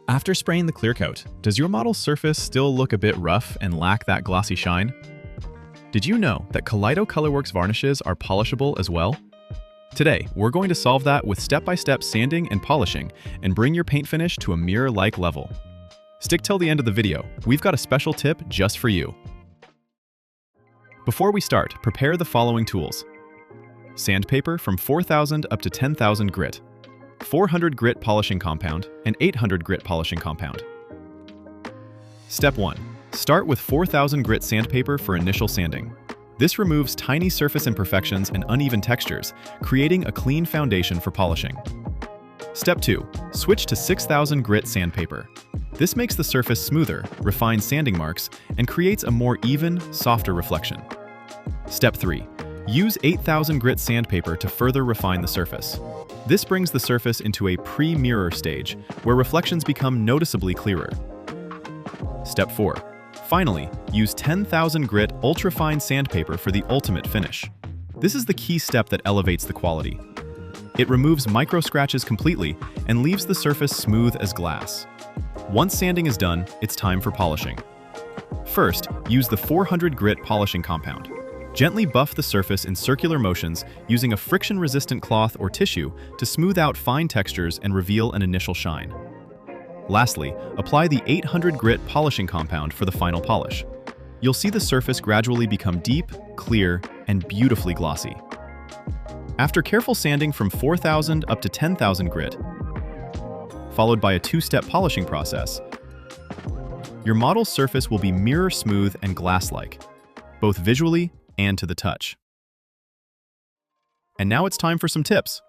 After spraying the clear coat, does your model's surface still look a bit rough and lack that glossy shine? Did you know that Kaleido ColorWorks varnishes are polishable as well? Today, we're going to solve that with step-by-step sanding and polishing and bring your paint finish to a mirror-like level. Stick till the end of the video, we've got a special tip just for you. Before we start, prepare the following tools. Sandpaper from 4,000 up to 10,000 grit, 400 grit polishing compound, and 800 grit polishing compound. Step 1. Start with 4,000 grit sandpaper for initial sanding. This removes tiny surface imperfections and uneven textures, creating a clean foundation for polishing. Step 2. Switch to 6,000 grit sandpaper. This makes the surface smoother, refines sanding marks, and creates a more even, softer reflection. Step 3. Use 8,000 grit sandpaper to further refine the surface. This brings the surface into a pre-mirror stage, where reflections become noticeably clearer. Step 4. Finally, use 10,000 grit ultra-fine sandpaper for the ultimate finish. This is the key step that elevates the quality. It removes micro scratches completely and leaves the surface smooth as glass. Once sanding is done, it's time for polishing. First, use the 400 grit polishing compound. Gently buff the surface in circular motions using a friction-resistant cloth or tissue to smooth out fine textures and reveal an initial shine. Lastly, apply the 800 grit polishing compound for the final polish. You'll see the surface gradually become deep, clear, and beautifully glossy. After careful sanding from 4,000 up to 10,000 grit, followed by a two-step polishing process, your model's surface will be mirror smooth and glass-like, both visually and to the touch. And now it's time for some tips.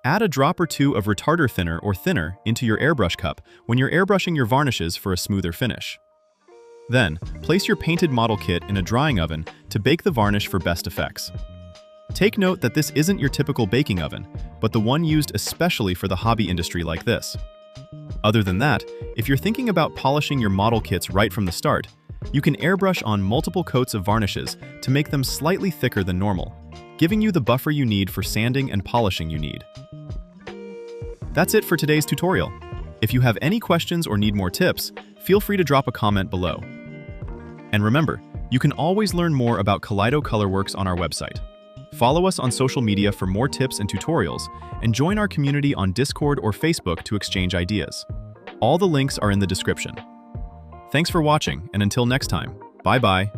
Add a drop or two of retarder thinner or thinner into your airbrush cup when you're airbrushing your varnishes for a smoother finish. Then, place your painted model kit in a drying oven to bake the varnish for best effects. Take note that this isn't your typical baking oven, but the one used especially for the hobby industry like this. Other than that, if you're thinking about polishing your model kits right from the start, you can airbrush on multiple coats of varnishes to make them slightly thicker than normal, giving you the buffer you need for sanding and polishing you need. That's it for today's tutorial. If you have any questions or need more tips, feel free to drop a comment below. And remember, you can always learn more about Kaleido ColorWorks on our website. Follow us on social media for more tips and tutorials, and join our community on Discord or Facebook to exchange ideas. All the links are in the description. Thanks for watching, and until next time, bye-bye.